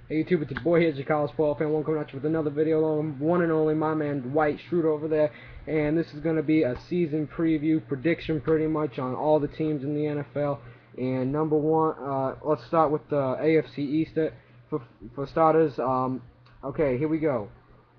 Hey YouTube, it's your boy here, Chicago Spoil Fan. One coming at you with another video. One and only my man Dwight Schrute over there, and this is going to be a season preview prediction, pretty much on all the teams in the NFL. And number one, let's start with the AFC East. For starters, okay, here we go.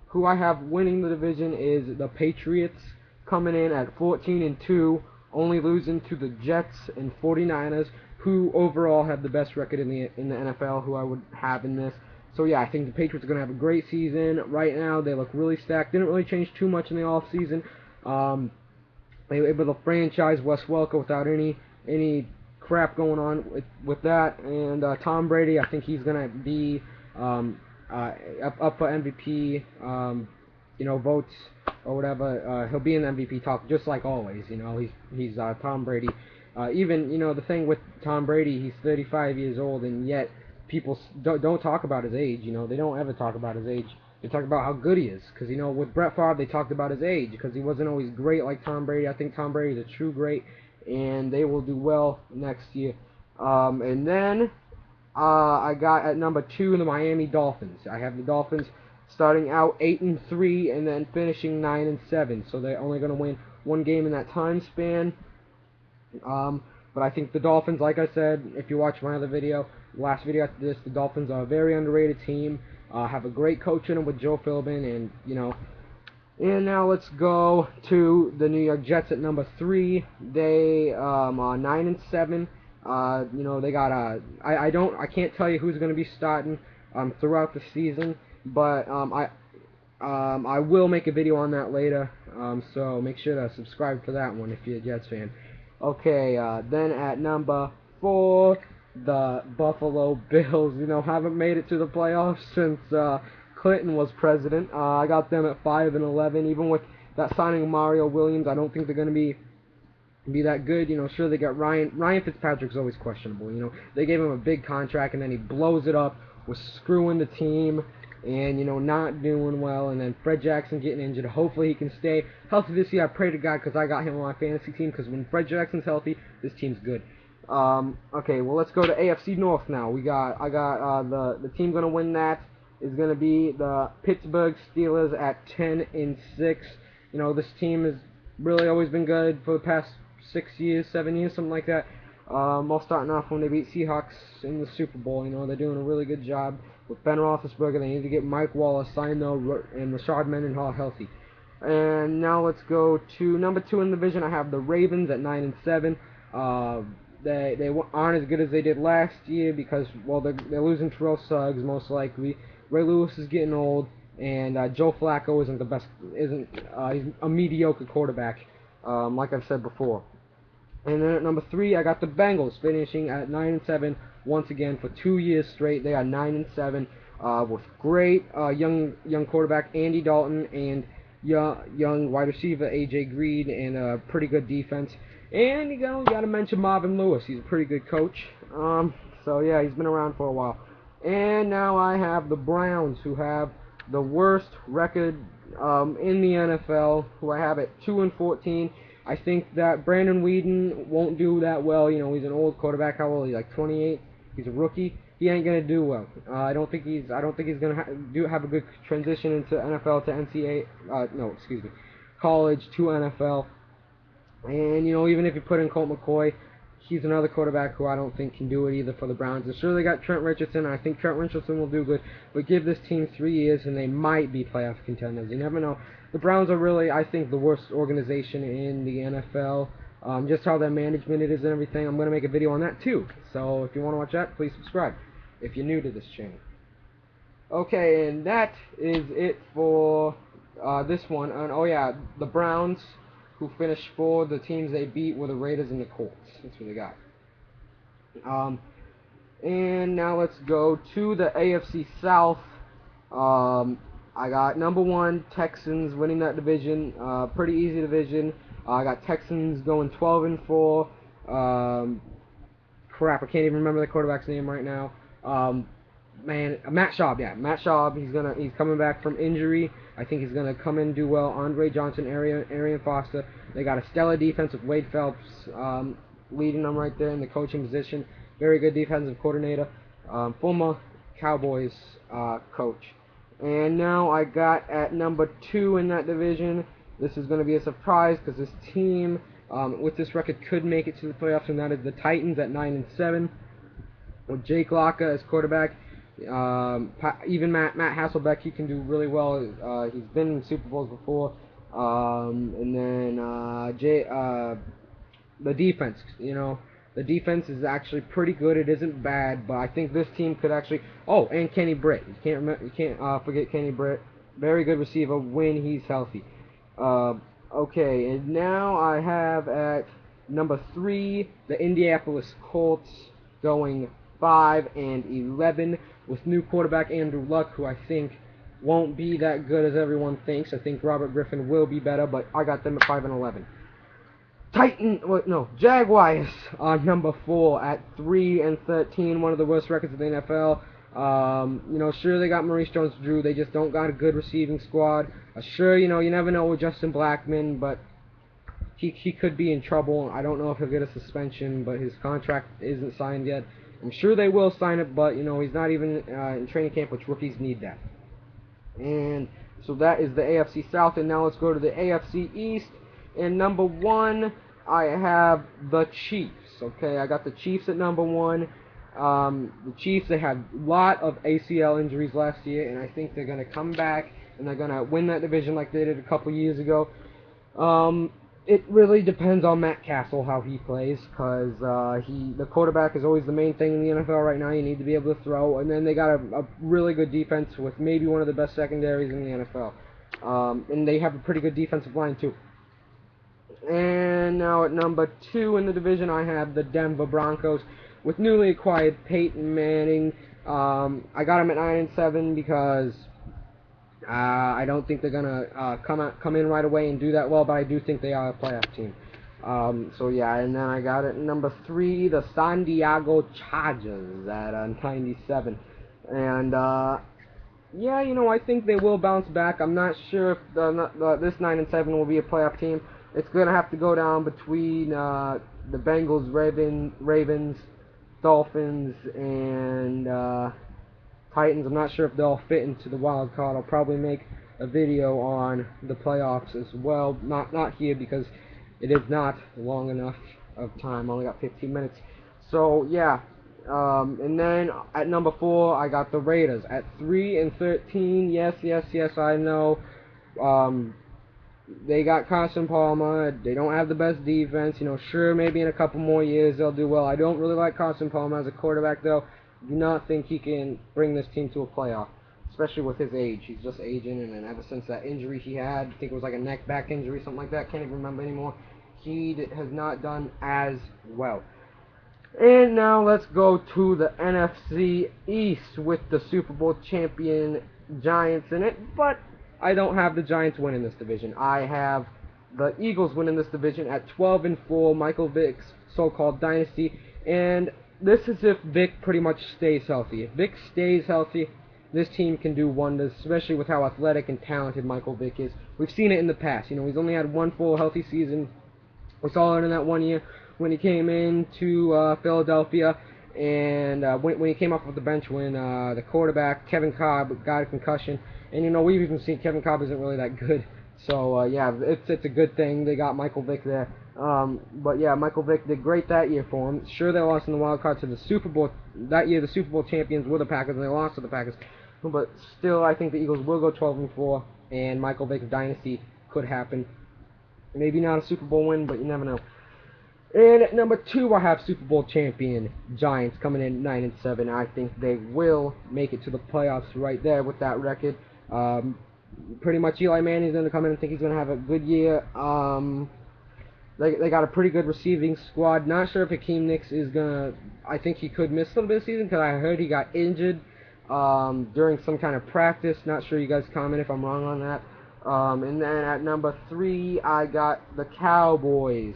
Who I have winning the division is the Patriots, coming in at 14-2, only losing to the Jets and 49ers, who overall have the best record in the NFL, who I would have in this. So yeah, I think the Patriots are going to have a great season. Right now, they look really stacked. Didn't really change too much in the offseason. They were able to franchise Wes Welker without any crap going on with that. And Tom Brady, I think he's going to be up for MVP, votes or whatever. He'll be in the MVP talk just like always. He's Tom Brady. Even the thing with Tom Brady, he's 35 years old, and yet people don't talk about his age. They don't ever talk about his age. They talk about how good he is. Because with Brett Favre, they talked about his age because he wasn't always great like Tom Brady. I think Tom Brady is a true great, and they will do well next year. And then I got at number 2 the Miami Dolphins. I have the Dolphins starting out 8-3 and then finishing 9-7. So they're only going to win one game in that time span. But I think the Dolphins, like I said, if you watch my other video, last video after this, the Dolphins are a very underrated team. Have a great coach in them with Joe Philbin, and And now let's go to the New York Jets at number 3. They are 9-7. They got I can't tell you who's going to be starting throughout the season, but I will make a video on that later. So make sure to subscribe for that one if you're a Jets fan. Okay, then at number 4, the Buffalo Bills. Haven't made it to the playoffs since Clinton was president. I got them at 5-11. Even with that signing of Mario Williams, I don't think they're going to be that good. Sure, they got Ryan Fitzpatrick's always questionable. They gave him a big contract, and then he blows it up with screwing the team and not doing well, and then Fred Jackson getting injured. Hopefully he can stay healthy this year. I pray to God, because I got him on my fantasy team, because when Fred Jackson's healthy, this team's good. Okay, well, let's go to AFC North now. I got the team going to win that is going to be the Pittsburgh Steelers at 10-6. This team has really always been good for the past 6 years, 7 years, something like that. All starting off when they beat Seahawks in the Super Bowl. They're doing a really good job with Ben Roethlisberger. They need to get Mike Wallace signed though, and Rashard Mendenhall healthy. And now let's go to number 2 in the division. I have the Ravens at 9-7. They aren't as good as they did last year because, well, they're losing Terrell Suggs most likely. Ray Lewis is getting old, and Joe Flacco isn't the best. He's a mediocre quarterback, like I've said before. And then at number 3, I got the Bengals finishing at 9-7 once again for 2 years straight. They are 9-7 with great young quarterback Andy Dalton and young wide receiver AJ Green, and a pretty good defense. And you gotta mention Marvin Lewis. He's a pretty good coach. So yeah, he's been around for a while. And now I have the Browns, who have the worst record in the NFL, who I have at 2-14. I think that Brandon Weeden won't do that well. He's an old quarterback. How old? He's like 28. He's a rookie. He ain't gonna do well. I don't think he's gonna have a good transition into NFL to NCAA. No, excuse me, college to NFL. And even if you put in Colt McCoy, he's another quarterback who I don't think can do it either for the Browns. And sure, they got Trent Richardson. I think Trent Richardson will do good, but give this team 3 years and they might be playoff contenders. You never know. The Browns are really, I think, the worst organization in the NFL. Just how their management it is and everything. I'm going to make a video on that too. So if you want to watch that, please subscribe if you're new to this channel. Okay, and that is it for this one. And oh yeah, the Browns, who finished 4, the teams they beat were the Raiders and the Colts. That's what they got. And now let's go to the AFC South. I got number 1, Texans winning that division. Pretty easy division. I got Texans going 12-4. Crap, I can't even remember the quarterback's name right now. Matt Schaub, yeah, Matt Schaub. He's coming back from injury. I think he's gonna come in and do well. Andre Johnson, Arian Foster. They got a stellar defense with Wade Phelps leading them right there in the coaching position. Very good defensive coordinator. Former Cowboys coach. And now I got at number 2 in that division. This is going to be a surprise because this team, with this record, could make it to the playoffs, and that is the Titans at 9-7 with Jake Locker as quarterback. Even Matt Hasselbeck, he can do really well. He's been in Super Bowls before. And then the defense, the defense is actually pretty good. It isn't bad, but I think this team could actually. Oh, and Kenny Britt. You can't forget Kenny Britt. Very good receiver when he's healthy. Okay, and now I have at number 3 the Indianapolis Colts going 5-11 with new quarterback Andrew Luck, who I think won't be that good as everyone thinks. I think Robert Griffin will be better, but I got them at 5-11. Jaguars are number 4 at 3-13, one of the worst records in the NFL. Sure, they got Maurice Jones-Drew, they just don't got a good receiving squad. Sure, you never know with Justin Blackman, but he could be in trouble. I don't know if he'll get a suspension, but his contract isn't signed yet. I'm sure they will sign it, but he's not even in training camp, which rookies need that. And so that is the AFC South, and now let's go to the AFC East. And number 1, I have the Chiefs. Okay, I got the Chiefs at number 1. The Chiefs, they had a lot of ACL injuries last year, and I think they're going to come back, and they're going to win that division like they did a couple years ago. It really depends on Matt Castle, how he plays, because the quarterback is always the main thing in the NFL right now. You need to be able to throw, and then they got a really good defense with maybe one of the best secondaries in the NFL. And they have a pretty good defensive line, too. And now at number 2 in the division, I have the Denver Broncos with newly acquired Peyton Manning. I got them at 9-7 because I don't think they're gonna come in right away and do that well, but I do think they are a playoff team. So yeah, and then I got it number 3, the San Diego Chargers at 97, and yeah, I think they will bounce back. I'm not sure if this 9-7 will be a playoff team. It's gonna have to go down between the Bengals, Ravens, Dolphins, and Titans. I'm not sure if they'll fit into the wild card. I'll probably make a video on the playoffs as well. Not here because it is not long enough of time. I only got 15 minutes. So yeah. And then at number 4, I got the Raiders at 3-13. Yes, I know. They got Carson Palmer. They don't have the best defense. Sure, maybe in a couple more years they'll do well. I don't really like Carson Palmer as a quarterback, though. Do not think he can bring this team to a playoff, especially with his age. He's just aging, and ever since that injury he had, I think it was like a back injury, something like that. Can't even remember anymore. He has not done as well. And now let's go to the NFC East with the Super Bowl champion Giants in it, but I don't have the Giants winning this division. I have the Eagles winning this division at 12-4, Michael Vick's so-called dynasty, and this is if Vick pretty much stays healthy. If Vick stays healthy, this team can do wonders, especially with how athletic and talented Michael Vick is. We've seen it in the past. He's only had one full healthy season. We saw it in that one year when he came into Philadelphia, and when he came off of the bench when the quarterback, Kevin Kolb, got a concussion. And, we've even seen Kevin Kolb isn't really that good. So, yeah, it's a good thing they got Michael Vick there. But, yeah, Michael Vick did great that year for him. Sure, they lost in the wild card to the Super Bowl. That year, the Super Bowl champions were the Packers, and they lost to the Packers. But still, I think the Eagles will go 12-4, and Michael Vick's dynasty could happen. Maybe not a Super Bowl win, but you never know. And at number 2, I have Super Bowl champion Giants coming in 9-7. I think they will make it to the playoffs right there with that record. Pretty much Eli Manning's going to come in. I think he's going to have a good year. They got a pretty good receiving squad. Not sure if Hakeem Nicks is going to... I think he could miss a little bit of the season because I heard he got injured during some kind of practice. Not sure, you guys comment if I'm wrong on that. And then at number 3, I got the Cowboys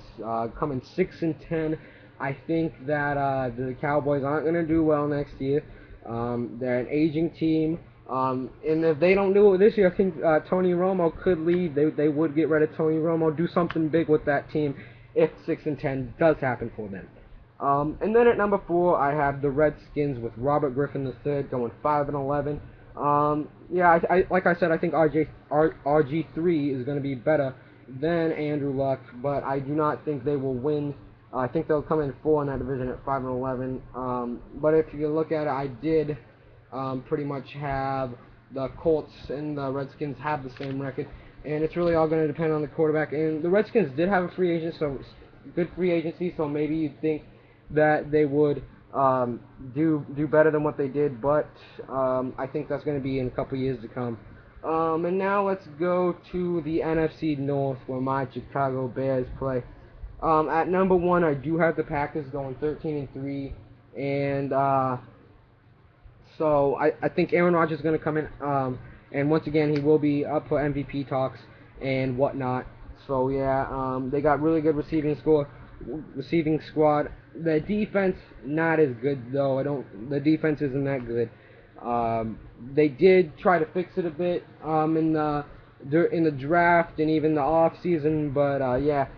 coming 6-10. I think that the Cowboys aren't going to do well next year. They're an aging team. And if they don't do it this year, I think Tony Romo could leave. They would get rid of Tony Romo, do something big with that team if 6-10 does happen for them. And then at number 4, I have the Redskins with Robert Griffin III going 5-11. Yeah, like I said, I think RG3 is going to be better than Andrew Luck, but I do not think they will win. I think they'll come in 4 in that division at 5-11. But if you look at it, I did pretty much have the Colts and the Redskins have the same record, and it's really all going to depend on the quarterback. And the Redskins did have a free agent, so good free agency. So maybe you'd think that they would do better than what they did, but I think that's going to be in a couple years to come. And now let's go to the NFC North, where my Chicago Bears play. At number 1, I do have the Packers going 13-3, and so I think Aaron Rodgers is going to come in, and once again he will be up for MVP talks and whatnot. So yeah, they got really good receiving squad. The defense not as good though. The defense isn't that good. They did try to fix it a bit in the draft and even the off season, but yeah.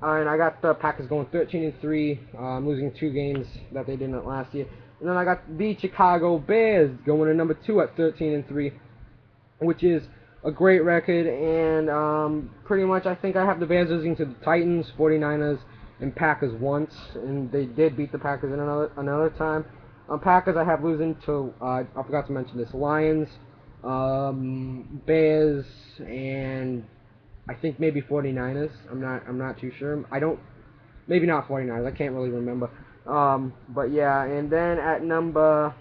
And I got the Packers going 13-3, losing 2 games that they didn't last year. And then I got the Chicago Bears going to number 2 at 13-3, which is a great record. And pretty much I think I have the Bears losing to the Titans, 49ers, and Packers once, and they did beat the Packers in another time. Packers I have losing to I forgot to mention this, Lions, Bears, and I think maybe 49ers. I'm not too sure. Maybe not 49ers. I can't really remember. But yeah, and then at number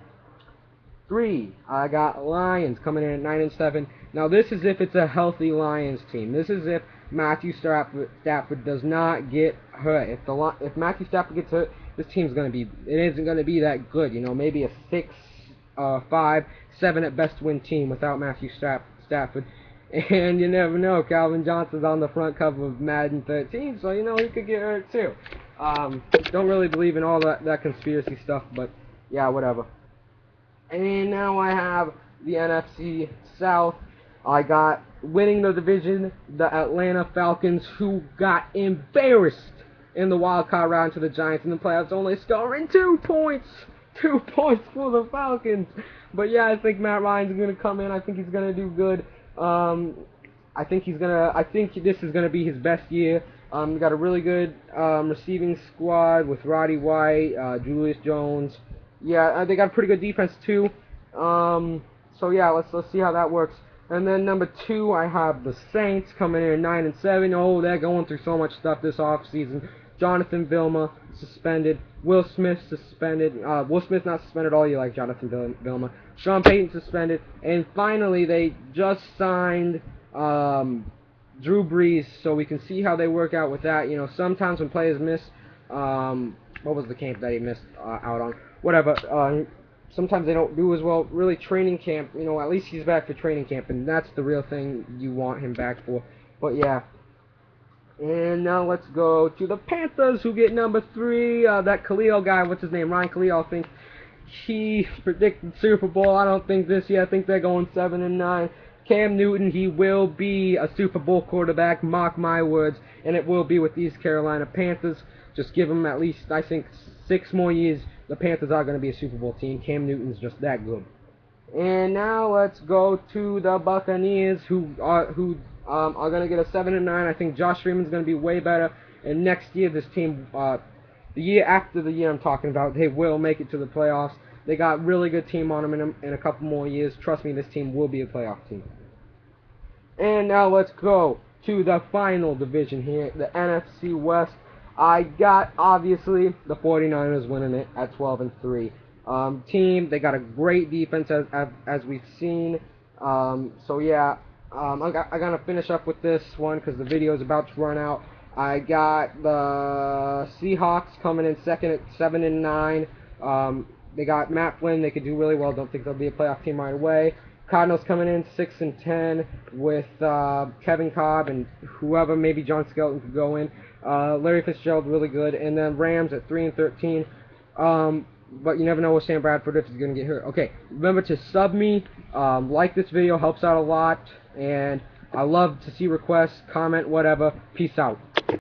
3, I got Lions coming in at 9-7. Now this is if it's a healthy Lions team. This is if Matthew Stafford does not get hurt. If Matthew Stafford gets hurt, this team's it isn't gonna be that good. You know, maybe a 6, 5, 7 at best win team without Matthew Stafford. And you never know, Calvin Johnson's on the front cover of Madden 13, so you know he could get hurt too. Don't really believe in all that conspiracy stuff, but yeah, whatever. And now I have the NFC South. I got winning the division, the Atlanta Falcons, who got embarrassed in the wild card round to the Giants in the playoffs, only scoring 2 points. 2 points for the Falcons. But yeah, I think Matt Ryan's gonna come in. I think he's gonna do good. I think this is gonna be his best year. We got a really good receiving squad with Roddy White, Julius Jones. Yeah, they got a pretty good defense too. So yeah, let's see how that works. And then number 2, I have the Saints coming in at 9-7. Oh, they're going through so much stuff this offseason. Jonathan Vilma suspended. Will Smith suspended. Will Smith not suspended all year like Jonathan Vilma. Sean Payton suspended. And finally, they just signed Drew Brees, so we can see how they work out with that. You know, sometimes when players miss, what was the camp that he missed out on? Whatever. Sometimes they don't do as well. Really, training camp, you know, at least he's back for training camp, and that's the real thing you want him back for. But yeah. And now let's go to the Panthers, who get number 3. That Khalil guy, what's his name? Ryan Khalil, I think he predicted Super Bowl. I don't think this year. I think they're going 7-9. Cam Newton, he will be a Super Bowl quarterback, mark my words, and it will be with these Carolina Panthers. Just give them at least, I think, 6 more years. The Panthers are going to be a Super Bowl team. Cam Newton's just that good. And now let's go to the Buccaneers, who are going to get a 7-9. I think Josh Freeman's going to be way better. And next year, this team, the year after the year I'm talking about, they will make it to the playoffs. They got really good team on them in a couple more years. Trust me, this team will be a playoff team. And now let's go to the final division here, the NFC West. I got, obviously, the 49ers winning it at 12-3. Team, they got a great defense as we've seen. So yeah, I'm gonna finish up with this one because the video is about to run out. I got the Seahawks coming in second at 7-9. They got Matt Flynn. They could do really well. Don't think they'll be a playoff team right away. Cardinals coming in 6-10 with Kevin Cobb and whoever, maybe John Skelton could go in. Larry Fitzgerald really good, and then Rams at 3-13. But you never know with Sam Bradford if he's gonna get hurt. Okay, remember to sub me. Like this video, helps out a lot, and I love to see requests, comment, whatever. Peace out.